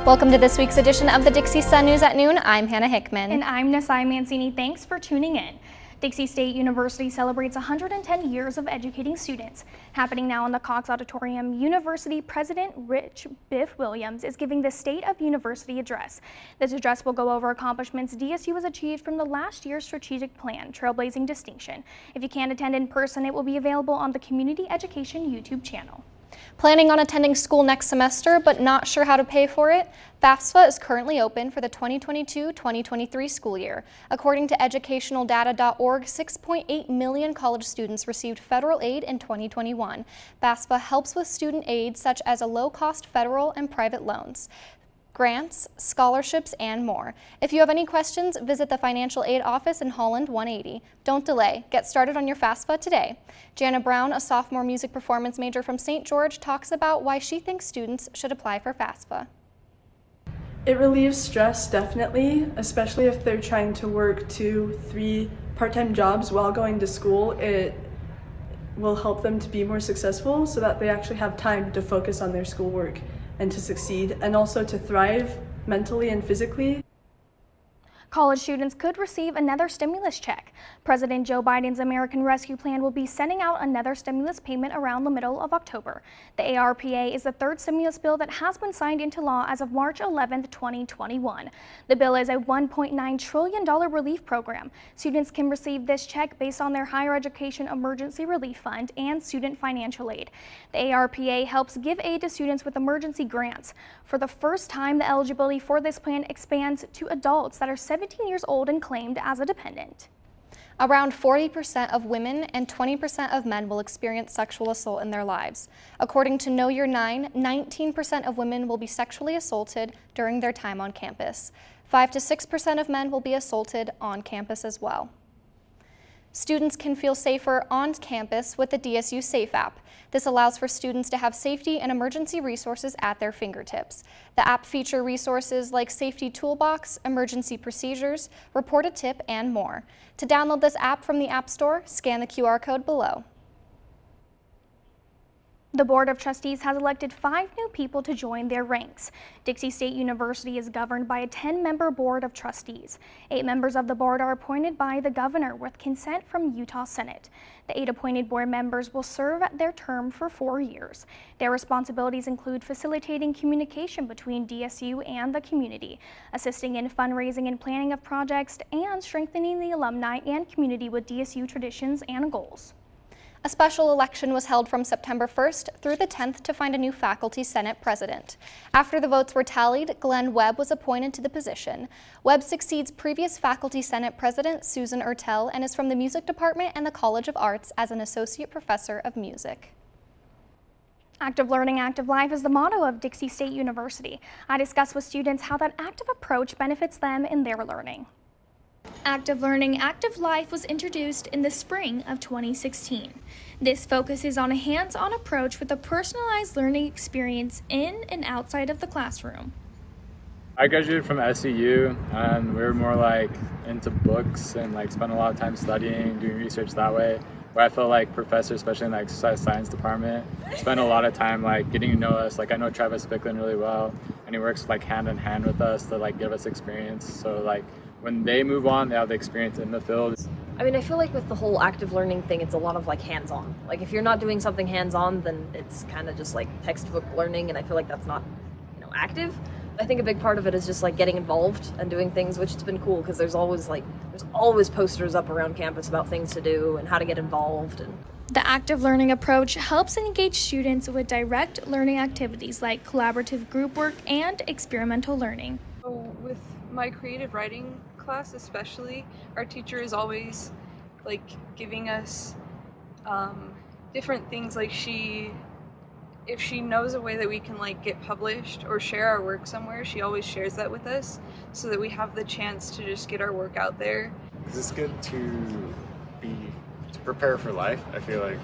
Welcome to this week's edition of the Dixie Sun News at Noon. I'm Hannah Hickman. And I'm Nasai Mancini. Thanks for tuning in. Dixie State University celebrates 110 years of educating students. Happening now in the Cox Auditorium, University President Rich Biff Williams is giving the State of University address. This address will go over accomplishments DSU has achieved from the last year's strategic plan, Trailblazing Distinction. If you can't attend in person, it will be available on the Community Education YouTube channel. Planning on attending school next semester but not sure how to pay for it? FAFSA is currently open for the 2022-2023 school year. According to educationaldata.org, 6.8 million college students received federal aid in 2021. FAFSA helps with student aid such as a low-cost federal and private loans, grants, scholarships, and more. If you have any questions, visit the Financial Aid Office in Holland 180. Don't delay. Get started on your FAFSA today. Jana Brown, a sophomore music performance major from St. George, talks about why she thinks students should apply for FAFSA. It relieves stress, definitely, especially if they're trying to work 2-3 part-time jobs while going to school. It will help them to be more successful so that they actually have time to focus on their schoolwork and to succeed, and also to thrive mentally and physically. College students could receive another stimulus check. President Joe Biden's American Rescue Plan will be sending out another stimulus payment around the middle of October. The ARPA is the third stimulus bill that has been signed into law as of March 11, 2021. The bill is a $1.9 trillion relief program. Students can receive this check based on their higher education emergency relief fund and student financial aid. The ARPA helps give aid to students with emergency grants. For the first time, the eligibility for this plan expands to adults that are 17 years old and claimed as a dependent. Around 40% of women and 20% of men will experience sexual assault in their lives. According to Know Your 9, 19% of women will be sexually assaulted during their time on campus. 5 to 6% of men will be assaulted on campus as well. Students can feel safer on campus with the Dsu Safe App. This allows for students to have safety and emergency resources at their fingertips. The app features resources like Safety Toolbox, Emergency Procedures, Report a Tip, and more. To download this app from the App Store, scan the QR code below. The Board of Trustees has elected 5 new people to join their ranks. Dixie State University is governed by a 10-member Board of Trustees. 8 members of the board are appointed by the governor with consent from Utah Senate. The 8 appointed board members will serve their term for 4 years. Their responsibilities include facilitating communication between DSU and the community, assisting in fundraising and planning of projects, and strengthening the alumni and community with DSU traditions and goals. A special election was held from September 1st through the 10th to find a new Faculty Senate president. After the votes were tallied, Glenn Webb was appointed to the position. Webb succeeds previous Faculty Senate President Susan Ertel and is from the Music Department and the College of Arts as an Associate Professor of Music. Active learning, active life is the motto of Dixie State University. I discussed with students how that active approach benefits them in their learning. Active Learning, Active Life was introduced in the spring of 2016. This focuses on a hands-on approach with a personalized learning experience in and outside of the classroom. I graduated from SCU and we were more like into books and like spent a lot of time studying, doing research that way. Where I feel like professors, especially in the exercise science department, spend a lot of time like getting to know us. Like I know Travis Ficklin really well, and he works like hand in hand with us to like give us experience. So like when they move on, they have the experience in the field. I mean, I feel like with the whole active learning thing, it's a lot of like hands-on. Like if you're not doing something hands-on, then it's kind of just like textbook learning, and I feel like that's not, active. I think a big part of it is just like getting involved and doing things, which has been cool because there's always posters up around campus about things to do and how to get involved. And the active learning approach helps engage students with direct learning activities like collaborative group work and experimental learning. With my creative writing class especially, our teacher is always like giving us different things. Like if she knows a way that we can like get published or share our work somewhere, she always shares that with us so that we have the chance to just get our work out there. It's good to prepare for life. I feel like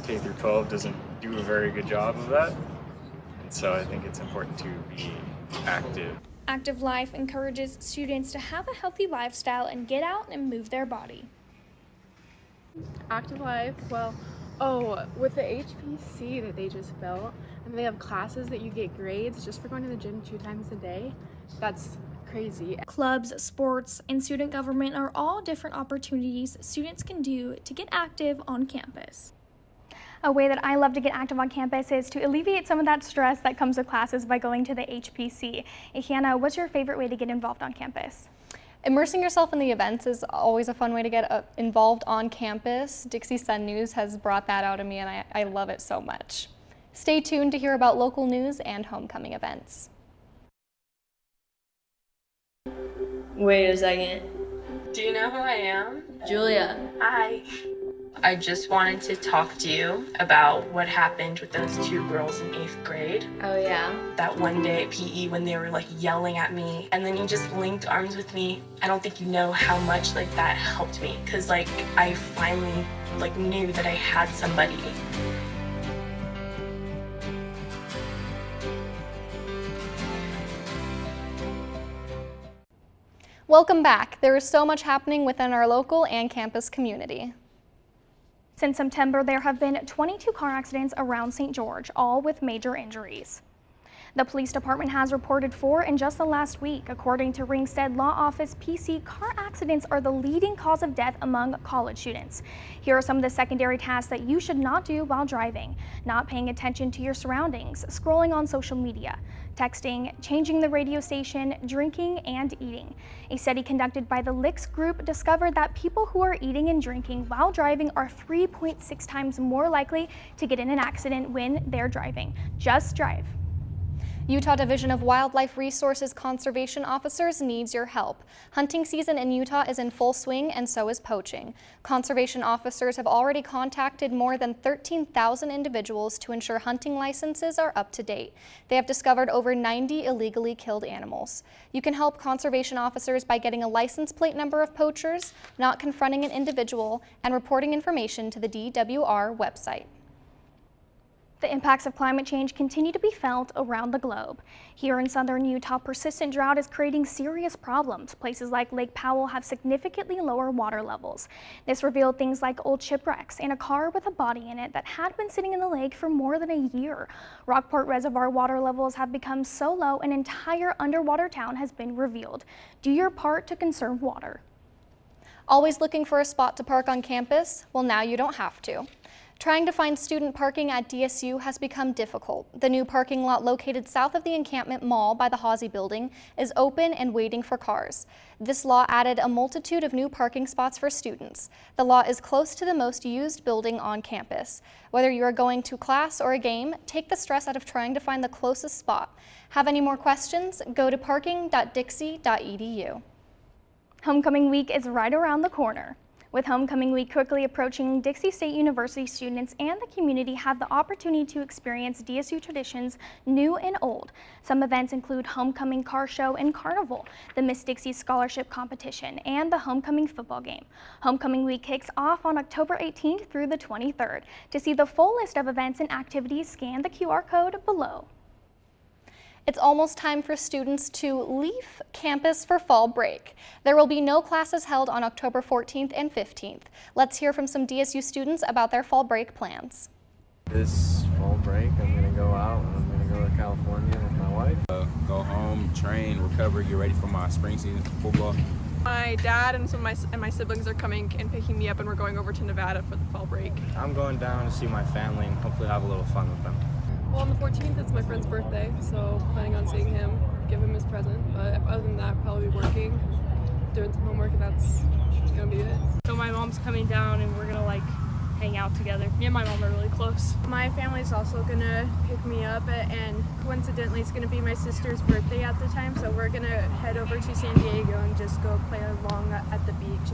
K through 12 doesn't do a very good job of that, and so I think it's important to be active. Active Life encourages students to have a healthy lifestyle and get out and move their body. Active Life, with the HPC that they just built, and they have classes that you get grades just for going to the gym 2 times a day. That's crazy. Clubs, sports, and student government are all different opportunities students can do to get active on campus. A way that I love to get active on campus is to alleviate some of that stress that comes with classes by going to the HPC. Hannah, what's your favorite way to get involved on campus? Immersing yourself in the events is always a fun way to get involved on campus. Dixie Sun News has brought that out of me, and I love it so much. Stay tuned to hear about local news and homecoming events. Wait a second. Do you know who I am? Julia. Hi. I just wanted to talk to you about what happened with those 2 girls in 8th grade. Oh yeah? That one day at PE when they were like yelling at me and then you just linked arms with me. I don't think you know how much like that helped me, because like I finally like knew that I had somebody. Welcome back. There is so much happening within our local and campus community. Since September, there have been 22 car accidents around St. George, all with major injuries. The police department has reported 4 in just the last week. According to Ringstead Law Office PC, car accidents are the leading cause of death among college students. Here are some of the secondary tasks that you should not do while driving: not paying attention to your surroundings, scrolling on social media, texting, changing the radio station, drinking, and eating. A study conducted by the Licks Group discovered that people who are eating and drinking while driving are 3.6 times more likely to get in an accident when they're driving. Just drive. Utah Division of Wildlife Resources Conservation Officers needs your help. Hunting season in Utah is in full swing, and so is poaching. Conservation officers have already contacted more than 13,000 individuals to ensure hunting licenses are up to date. They have discovered over 90 illegally killed animals. You can help conservation officers by getting a license plate number of poachers, not confronting an individual, and reporting information to the DWR website. The impacts of climate change continue to be felt around the globe. Here in southern Utah, persistent drought is creating serious problems. Places like Lake Powell have significantly lower water levels. This revealed things like old shipwrecks and a car with a body in it that had been sitting in the lake for more than a year. Rockport Reservoir water levels have become so low an entire underwater town has been revealed. Do your part to conserve water. Always looking for a spot to park on campus? Well, now you don't have to. Trying to find student parking at DSU has become difficult. The new parking lot located south of the encampment mall by the Hawsey building is open and waiting for cars. This law added a multitude of new parking spots for students. The lot is close to the most used building on campus. Whether you are going to class or a game, take the stress out of trying to find the closest spot. Have any more questions? Go to parking.dixie.edu. Homecoming week is right around the corner. With Homecoming Week quickly approaching, Dixie State University students and the community have the opportunity to experience DSU traditions new and old. Some events include Homecoming Car Show and Carnival, the Miss Dixie Scholarship Competition, and the Homecoming Football Game. Homecoming Week kicks off on October 18th through the 23rd. To see the full list of events and activities, scan the QR code below. It's almost time for students to leave campus for fall break. There will be no classes held on October 14th and 15th. Let's hear from some DSU students about their fall break plans. This fall break, I'm going to go out and I'm going to go to California with my wife. Go home, train, recover, get ready for my spring season football. My dad and some of my siblings are coming and picking me up, and we're going over to Nevada for the fall break. I'm going down to see my family and hopefully have a little fun with them. Well, on the 14th, it's my friend's birthday, so planning on seeing him, give him his present. But other than that, probably working, doing some homework, and that's gonna be it. So my mom's coming down, and we're gonna like hang out together. Me and my mom are really close. My family's also gonna pick me up, and coincidentally, it's gonna be my sister's birthday at the time, so we're gonna head over to San Diego and just go play along at the beach.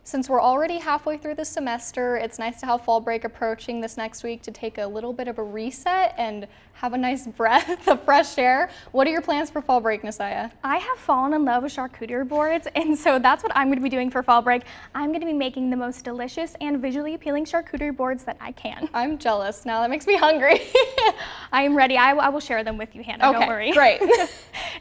Since we're already halfway through the semester, it's nice to have fall break approaching this next week to take a little bit of a reset and have a nice breath of fresh air. What are your plans for fall break, Nasiah? I have fallen in love with charcuterie boards, and so that's what I'm going to be doing for fall break. I'm going to be making the most delicious and visually appealing charcuterie boards that I can. I'm jealous now. That makes me hungry. I am ready. I will share them with you, Hannah. Okay, don't worry. Great.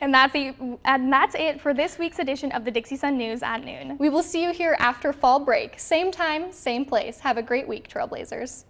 And that's it for this week's edition of the Dixie Sun News at noon. We will see you here after fall break. Same time, same place. Have a great week, Trailblazers.